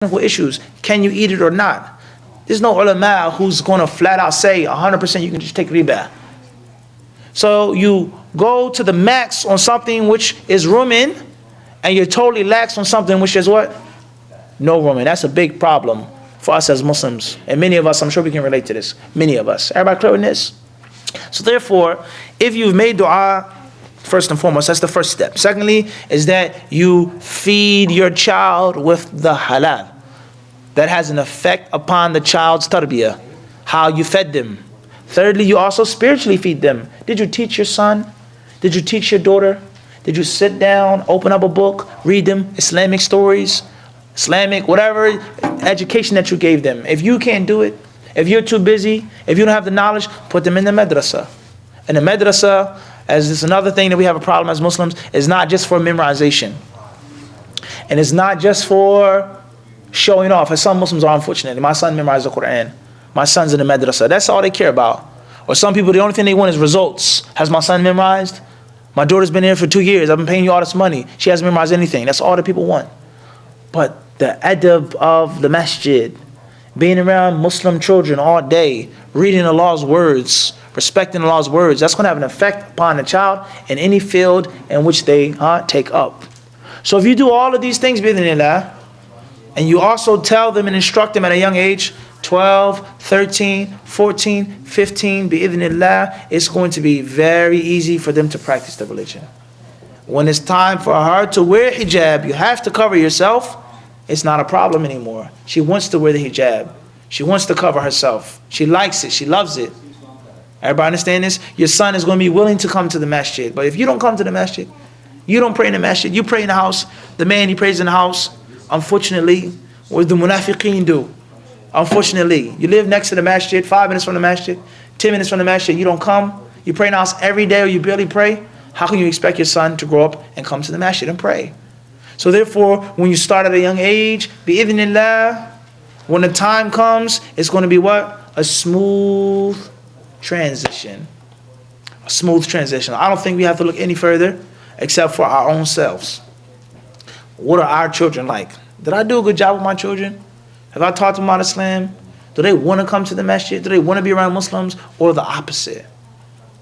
issues. Can you eat it or not? There's no ulama who's going to flat out say 100% you can just take riba. So you go to the max on something which is room in, and you're totally lax on something which is what? No room in. That's a big problem for us as Muslims. And many of us, I'm sure we can relate to this. Many of us. Everybody clear on this? So therefore, if you've made dua, first and foremost, that's the first step. Secondly, is that you feed your child with the halal. That has an effect upon the child's tarbiyah, how you fed them. Thirdly, you also spiritually feed them. Did you teach your son? Did you teach your daughter? Did you sit down, open up a book, read them Islamic stories, Islamic, whatever education that you gave them? If you can't do it, if you're too busy, if you don't have the knowledge, put them in the madrasa. And the madrasa, as it's another thing that we have a problem as Muslims, is not just for memorization. And it's not just for showing off, as some Muslims are, unfortunately. My son memorized the Quran. My son's in the madrasa. That's all they care about. Or some people, the only thing they want is results. Has my son memorized? My daughter's been here for 2 years. I've been paying you all this money. She hasn't memorized anything. That's all that people want. But the adab of the masjid, being around Muslim children all day, reading Allah's words, respecting Allah's words, that's going to have an effect upon the child in any field in which they take up. So if you do all of these things, bi'idhnillah, and you also tell them and instruct them at a young age, 12, 13, 14, 15, bi'idhnillah, it's going to be very easy for them to practice the religion. When it's time for her to wear hijab, you have to cover yourself, it's not a problem anymore. She wants to wear the hijab. She wants to cover herself. She likes it. She loves it. Everybody understand this? Your son is going to be willing to come to the masjid. But if you don't come to the masjid, you don't pray in the masjid, you pray in the house, the man, he prays in the house, unfortunately, what do the munafiqeen do? Unfortunately, you live next to the masjid, 5 minutes from the masjid, 10 minutes from the masjid, you don't come, you pray in the house every day or you barely pray, how can you expect your son to grow up and come to the masjid and pray? So therefore, when you start at a young age, bi'idhnillah, when the time comes, it's going to be what? A smooth transition. A smooth transition. I don't think we have to look any further except for our own selves. What are our children like? Did I do a good job with my children? Have I taught them about Islam? Do they want to come to the masjid? Do they want to be around Muslims? Or the opposite?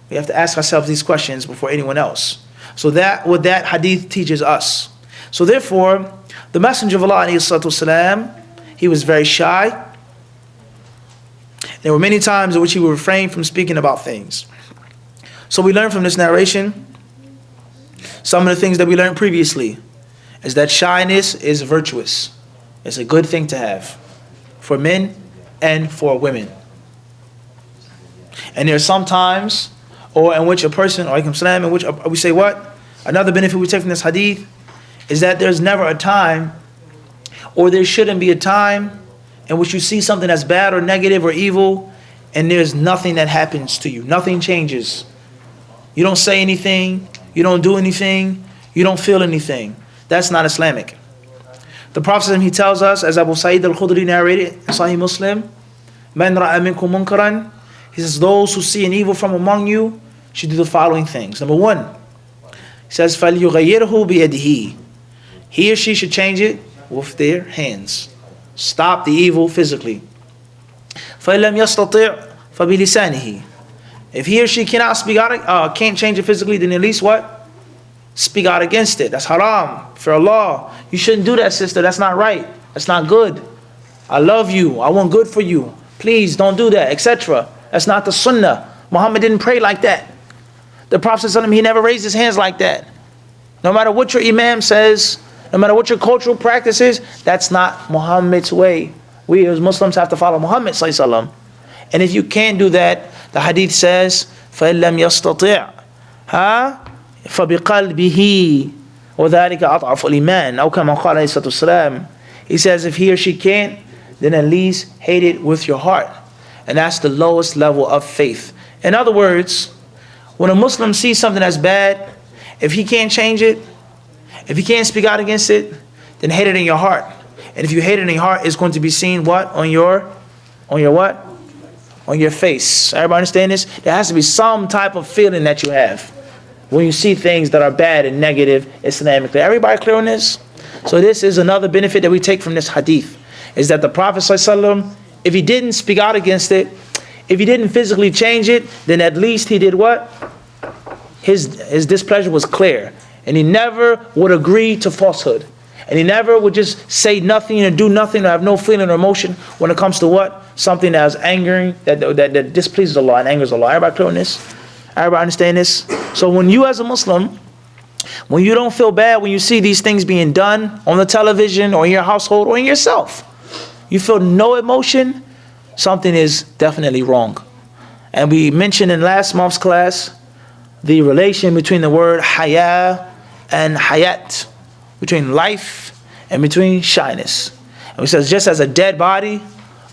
We have to ask ourselves these questions before anyone else. So that what that hadith teaches us. So therefore, the Messenger of Allah, ﷺ, he was very shy. There were many times in which he would refrain from speaking about things. So we learn from this narration some of the things that we learned previously, is that shyness is virtuous. It's a good thing to have for men and for women. And there are some times in which a person, in which we say what? Another benefit we take from this hadith is that there's never a time, or there shouldn't be a time, in which you see something that's bad or negative or evil, and there's nothing that happens to you. Nothing changes. You don't say anything. You don't do anything. You don't feel anything. That's not Islamic. The Prophet, he tells us, as Abu Sa'id al-Khudri narrated in Sahih Muslim, Man ra'a minkum munkaran, he says, those who see an evil from among you should do the following things. Number 1, he says, فَلْيُغَيِّرْهُ بِيَدِهِ, he or she should change it with their hands. Stop the evil physically. فَإِلَّمْ يَسْتَطِعْ فَبِلِسَانِهِ, if he or she cannot speak out, can't change it physically, then at least what? Speak out against it. That's haram for Allah. You shouldn't do that, sister. That's not right. That's not good. I love you. I want good for you. Please don't do that, etc. That's not the sunnah. Muhammad didn't pray like that. The Prophet ﷺ, he never raised his hands like that. No matter what your imam says, no matter what your cultural practice is, that's not Muhammad's way. We as Muslims have to follow Muhammad ﷺ. And if you can't do that, the hadith says, فَإِلَّمْ يَسْتَطِعْ فَبِقَلْبِهِ وَذَلِكَ أَضْعَفُ الْإِيمَانِ أو كما قال عليه الصلاة والسلام. He says if he or she can't, then at least hate it with your heart. And that's the lowest level of faith. In other words, when a Muslim sees something that's bad, if he can't change it, if he can't speak out against it, then hate it in your heart. And if you hate it in your heart, it's going to be seen what? On your what? On your face. Everybody understand this? There has to be some type of feeling that you have when you see things that are bad and negative Islamically. Everybody clear on this? So this is another benefit that we take from this hadith. is that the Prophet ﷺ, if he didn't speak out against it, if he didn't physically change it, then at least he did what? His displeasure was clear. And he never would agree to falsehood. And he never would just say nothing and do nothing or have no feeling or emotion when it comes to what? Something that is angering, that displeases Allah and angers Allah. Everybody clear on this? Everybody understand this? So when you as a Muslim, when you don't feel bad when you see these things being done on the television or in your household or in yourself, you feel no emotion, something is definitely wrong. And we mentioned in last month's class the relation between the word haya and hayat, between life and between shyness. And we says just as a dead body,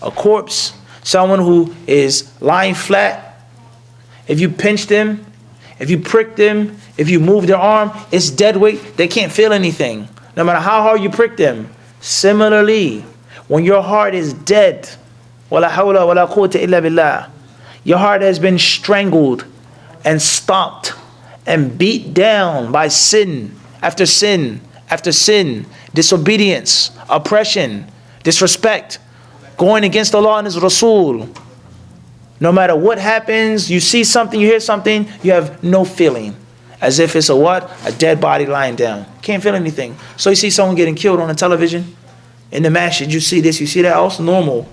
a corpse, someone who is lying flat, if you pinch them, if you prick them, if you move their arm, it's dead weight. They can't feel anything, no matter how hard you prick them. Similarly, when your heart is dead, wala hawla wala quwwata illa billah, your heart has been strangled and stomped and beat down by sin after sin after sin, disobedience, oppression, disrespect, going against Allah and His Rasul. No matter what happens, you see something, you hear something, you have no feeling. As if it's a what? A dead body lying down. Can't feel anything. So you see someone getting killed on the television, in the masjid, you see this, you see that, also normal.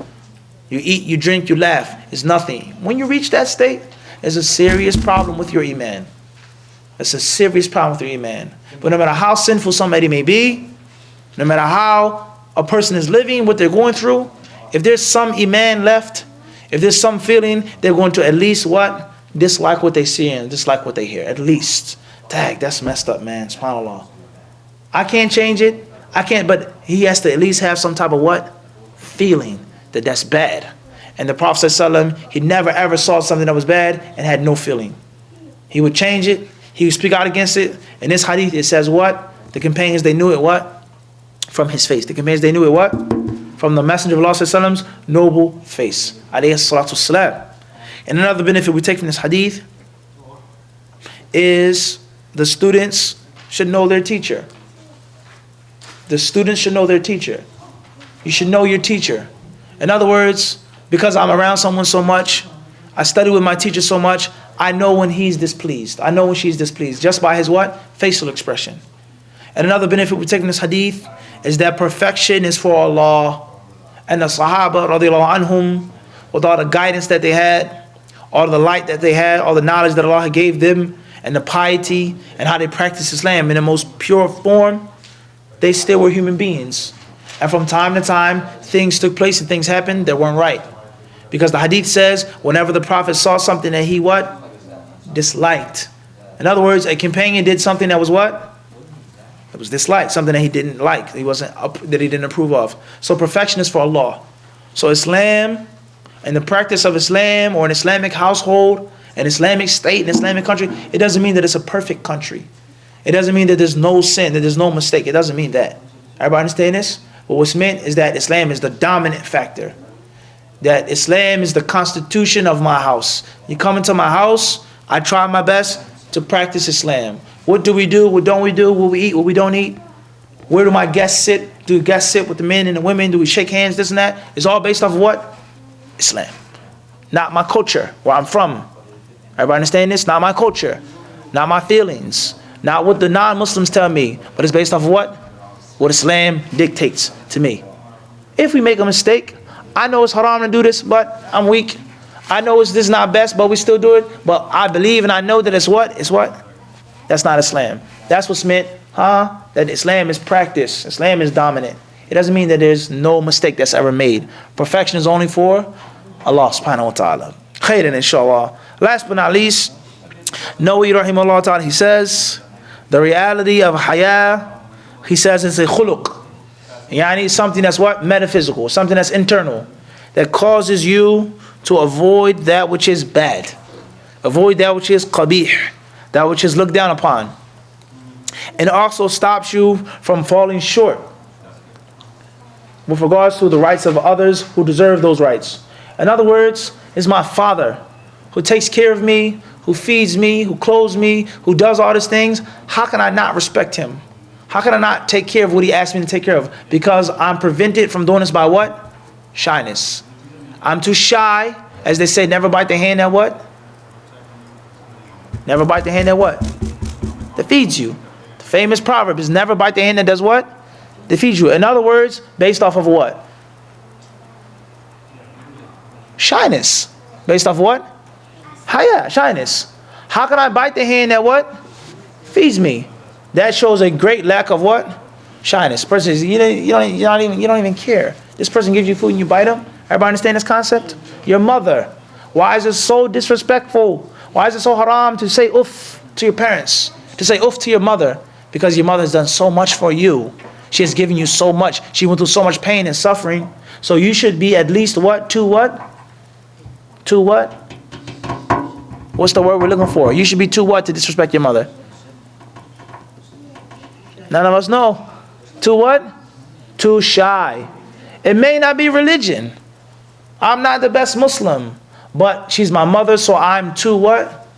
You eat, you drink, you laugh. It's nothing. When you reach that state, there's a serious problem with your iman. It's a serious problem with your iman. But no matter how sinful somebody may be, no matter how a person is living, what they're going through, if there's some iman left, if there's some feeling, they're going to at least what? Dislike what they see and dislike what they hear. At least. Dang, that's messed up, man. SubhanAllah. I can't change it. I can't, but he has to at least have some type of what? Feeling that that's bad. And the Prophet ﷺ, he never ever saw something that was bad and had no feeling. He would change it. He would speak out against it. In this hadith, it says what? The companions, they knew it what? From his face. The companions, they knew it what? From the Messenger of Allah ﷺ's noble face. Alayhi salatu wasalam. And another benefit we take from this hadith is the students should know their teacher. The students should know their teacher. You should know your teacher. In other words, because I'm around someone so much, I study with my teacher so much, I know when he's displeased. I know when she's displeased, just by his what? Facial expression. And another benefit we take from this hadith is that perfection is for Allah. And the Sahaba, radiallahu anhum, with all the guidance that they had, all the light that they had, all the knowledge that Allah gave them, and the piety, and how they practiced Islam in the most pure form, they still were human beings. And from time to time, things took place and things happened that weren't right. Because the hadith says, whenever the Prophet saw something that he what? Disliked. In other words, a companion did something that was what? It was disliked, something that he didn't like, that he didn't approve of. So perfection is for Allah. So Islam, and the practice of Islam, or an Islamic household, an Islamic state, an Islamic country, it doesn't mean that it's a perfect country. It doesn't mean that there's no sin, that there's no mistake. It doesn't mean that. Everybody understand this? But what's meant is that Islam is the dominant factor. That Islam is the constitution of my house. You come into my house, I try my best to practice Islam. What do we do? What don't we do? What we eat? What we don't eat? Where do my guests sit? Do guests sit with the men and the women? Do we shake hands? This and that? It's all based off of what? Islam. Not my culture, where I'm from. Everybody understand this? Not my culture. Not my feelings. Not what the non-Muslims tell me. But it's based off of what? What Islam dictates to me. If we make a mistake, I know it's haram to do this, but I'm weak. I know this is not best, but we still do it. But I believe and I know that it's what? It's what? That's not Islam. That's what's meant, that Islam is practice. Islam is dominant. It doesn't mean that there's no mistake that's ever made. Perfection is only for Allah subhanahu wa ta'ala. Khairan inshallah. Last but not least, Nawawi rahimahullah ta'ala, he says, the reality of haya, he says it's a khuluq. Yani something that's what? Metaphysical. Something that's internal. That causes you to avoid that which is bad. Avoid that which is qabih. That which is looked down upon. And also stops you from falling short with regards to the rights of others who deserve those rights. In other words, it's my father who takes care of me, who feeds me, who clothes me, who does all these things. How can I not respect him? How can I not take care of what he asked me to take care of? Because I'm prevented from doing this by what? Shyness. I'm too shy. As they say, never bite the hand that what? Never bite the hand that what? That feeds you. The famous proverb is never bite the hand that does what? That feeds you. In other words, based off of what? Shyness. Based off what? Haya, shyness. How can I bite the hand that what? Feeds me. That shows a great lack of what? Shyness. Person says, you don't even care. This person gives you food and you bite them. Everybody understand this concept? Your mother. Why is it so disrespectful? Why is it so haram to say uff to your parents? To say uff to your mother? Because your mother has done so much for you. She has given you so much. She went through so much pain and suffering. So you should be at least what? To what? To what? What's the word we're looking for? You should be too what to disrespect your mother? None of us know. Too what? Too shy. It may not be religion. I'm not the best Muslim, but she's my mother, so I'm too what?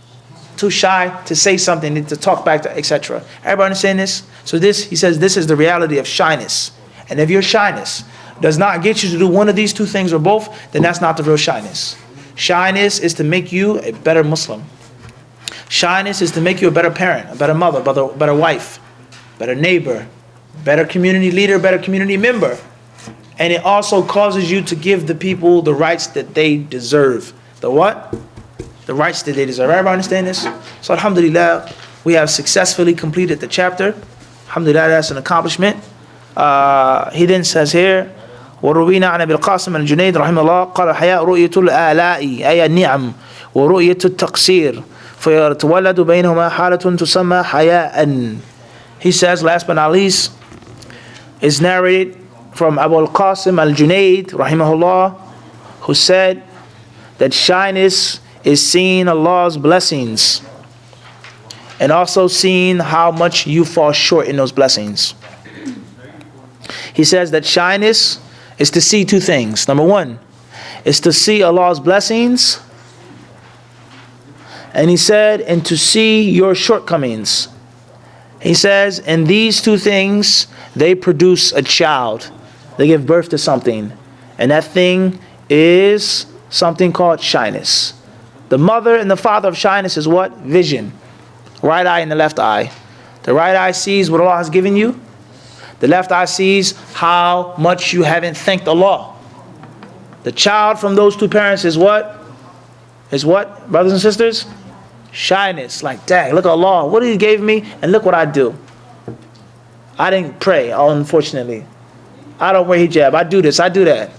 Too shy to say something, to talk back to, etc. Everybody understand this? So this, he says, this is the reality of shyness. And if your shyness does not get you to do one of these two things or both, then that's not the real shyness. Shyness is to make you a better Muslim. Shyness is to make you a better parent, a better mother, better wife, better neighbor, better community leader, better community member. And it also causes you to give the people the rights that they deserve. The what? The rights that they deserve. Everybody understand this? So alhamdulillah, we have successfully completed the chapter. Alhamdulillah, that's an accomplishment. He then says here, وروينا عن أبي القاسم الجنيد رحمه الله قال الحياء رؤية الآلاء أي النعم ورؤية التقصير فيتولد بينهما حالة تسمى حياء. He says, last but not least, is narrated from Abu al-Qasim al-Junayd rahimahullah, who said that shyness is seeing Allah's blessings and also seeing how much you fall short in those blessings. He says that shyness is to see two things. Number one is to see Allah's blessings, and he said, and to see your shortcomings. He says, and these two things, they produce a child. They give birth to something. And that thing is something called shyness. The mother and the father of shyness is what? Vision. Right eye and the left eye. The right eye sees what Allah has given you. The left eye sees how much you haven't thanked Allah. The child from those two parents is what? Is what, brothers and sisters? Shyness. Like, dang, look at Allah. What He gave me, and look what I do. I didn't pray, unfortunately. I don't wear hijab. I do this, I do that.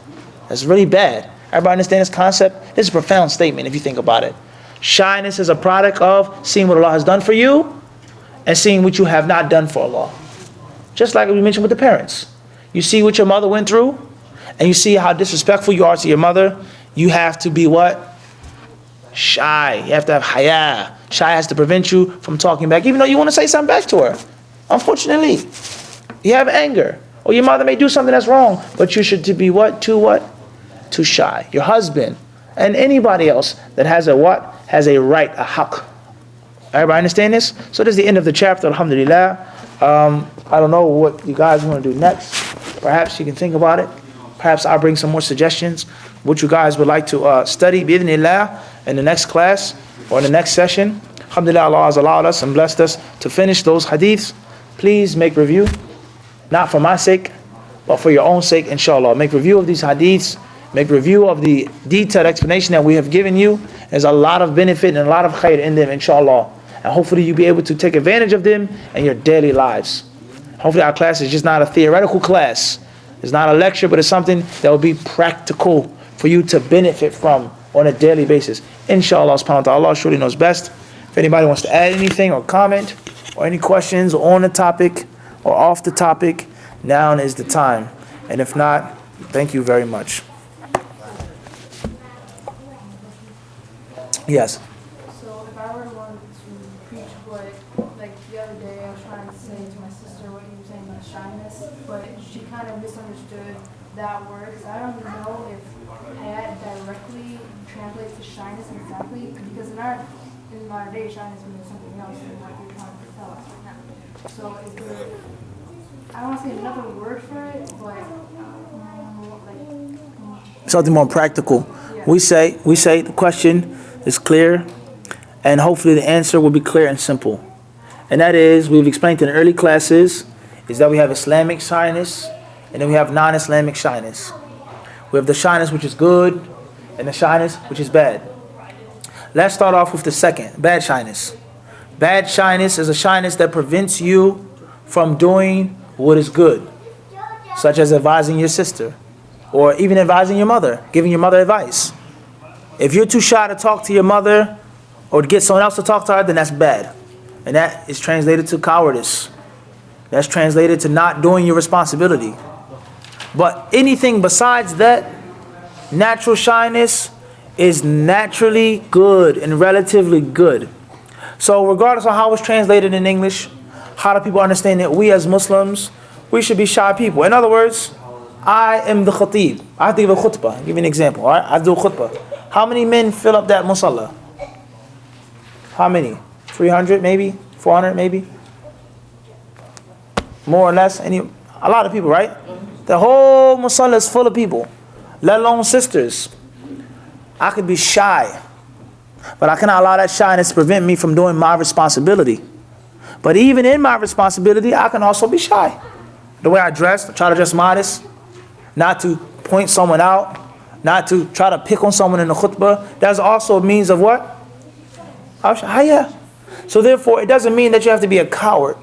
That's really bad. Everybody understand this concept? This is a profound statement if you think about it. Shyness is a product of seeing what Allah has done for you and seeing what you have not done for Allah. Just like we mentioned with the parents. You see what your mother went through and you see how disrespectful you are to your mother. You have to be what? Shy. You have to have haya. Shy has to prevent you from talking back, even though you want to say something back to her. Unfortunately, you have anger. Or your mother may do something that's wrong, but you should be what? Too what? Too shy. Your husband and anybody else that has a what? Has a right, a haqq. Everybody understand this? So this is the end of the chapter, alhamdulillah. I don't know what you guys want to do next. Perhaps you can think about it. Perhaps I'll bring some more suggestions, what you guys would like to study, bi'idhnillah, in the next class or in the next session. Alhamdulillah, Allah has allowed us and blessed us to finish those hadiths. Please make review. Not for my sake, but for your own sake, inshallah. Make review of these hadiths. Make review of the detailed explanation that we have given you. There's a lot of benefit and a lot of khair in them, inshallah. And hopefully you'll be able to take advantage of them in your daily lives. Hopefully our class is just not a theoretical class. It's not a lecture, but it's something that will be practical for you to benefit from on a daily basis. Inshallah, subhanahu wa ta'ala, Allah surely knows best. If anybody wants to add anything or comment or any questions on the topic or off the topic, now is the time. And if not, thank you very much. Yes. So if I were to want to preach what, like the other day I was trying to say to my sister what you were saying about shyness, but she kind of misunderstood that word. So I don't even know if hayat directly translates to shyness exactly, because in our day shyness means something else than what you're trying to tell us right now. So is there I don't want to say another word for it, but like, Something more practical. yeah. We say the question is clear, and hopefully the answer will be clear and simple. And that is, we've explained in the early classes, is that we have Islamic shyness, and then we have non-Islamic shyness. We have the shyness which is good, and the shyness which is bad. Let's start off with the second, bad shyness. Bad shyness is a shyness that prevents you from doing what is good, such as advising your sister, or even advising your mother, giving your mother advice. If you're too shy to talk to your mother, or to get someone else to talk to her, then that's bad. And that is translated to cowardice. That's translated to not doing your responsibility. But anything besides that, natural shyness is naturally good and relatively good. So regardless of how it's translated in English, how do people understand that we as Muslims, we should be shy people? In other words, I am the khatib. I have to give a khutbah. I'll give you an example. All right? I have to do a khutbah. How many men fill up that musalla? How many? 300 maybe? 400 maybe? More or less? A lot of people, right? The whole musalla is full of people, let alone sisters. I could be shy, but I cannot allow that shyness to prevent me from doing my responsibility. But even in my responsibility, I can also be shy. The way I dress, I try to dress modest, not to point someone out, not to try to pick on someone in the khutbah. That's also a means of what? Haya. So therefore, it doesn't mean that you have to be a coward.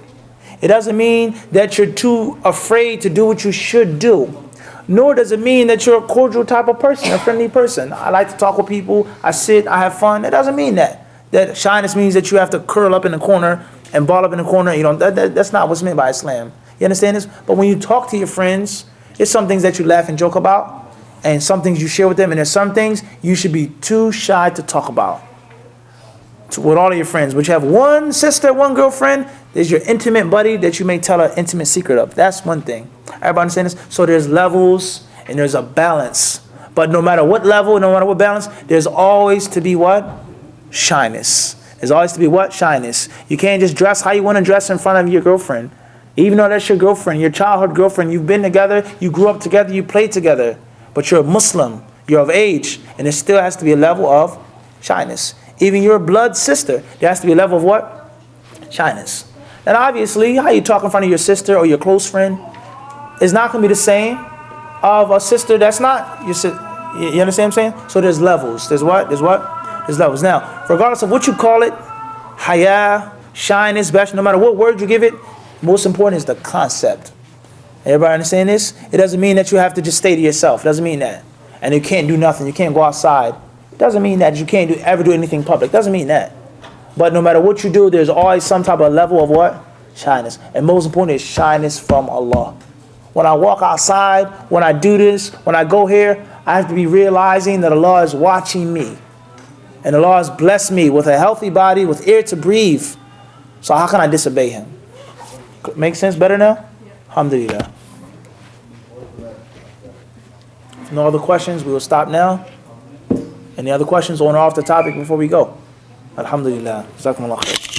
It doesn't mean that you're too afraid to do what you should do. Nor does it mean that you're a cordial type of person, a friendly person. I like to talk with people, I sit, I have fun. It doesn't mean that. That shyness means that you have to curl up in the corner and ball up in the corner. You know, that's not what's meant by Islam. You understand this? But when you talk to your friends, there's some things that you laugh and joke about, and some things you share with them, and there's some things you should be too shy to talk about with all of your friends. But you have one sister, one girlfriend, there's your intimate buddy that you may tell an intimate secret of. That's one thing. Everybody understand this? So there's levels and there's a balance. But no matter what level, no matter what balance, there's always to be what? Shyness. There's always to be what? Shyness. You can't just dress how you want to dress in front of your girlfriend. Even though that's your girlfriend, your childhood girlfriend, you've been together, you grew up together, you played together. But you're a Muslim, you're of age, and there still has to be a level of shyness. Even your blood sister, there has to be a level of what? Shyness. And obviously, how you talk in front of your sister or your close friend is not going to be the same of a sister that's not your sister. You understand what I'm saying? So there's levels. There's what? There's what? There's levels. Now, regardless of what you call it, haya, shyness, bash, no matter what word you give it, most important is the concept. Everybody understand this? It doesn't mean that you have to just stay to yourself. It doesn't mean that. And you can't do nothing. You can't go outside. It doesn't mean that you can't ever do anything public. It doesn't mean that. But no matter what you do, there's always some type of level of what? Shyness. And most important is shyness from Allah. When I walk outside, when I do this, when I go here, I have to be realizing that Allah is watching me. And Allah has blessed me with a healthy body, with air to breathe. So how can I disobey Him? Make sense better now? Yeah. Alhamdulillah. If no other questions, we will stop now. Any other questions on or off the topic before we go? Alhamdulillah. Jazakumullah khair.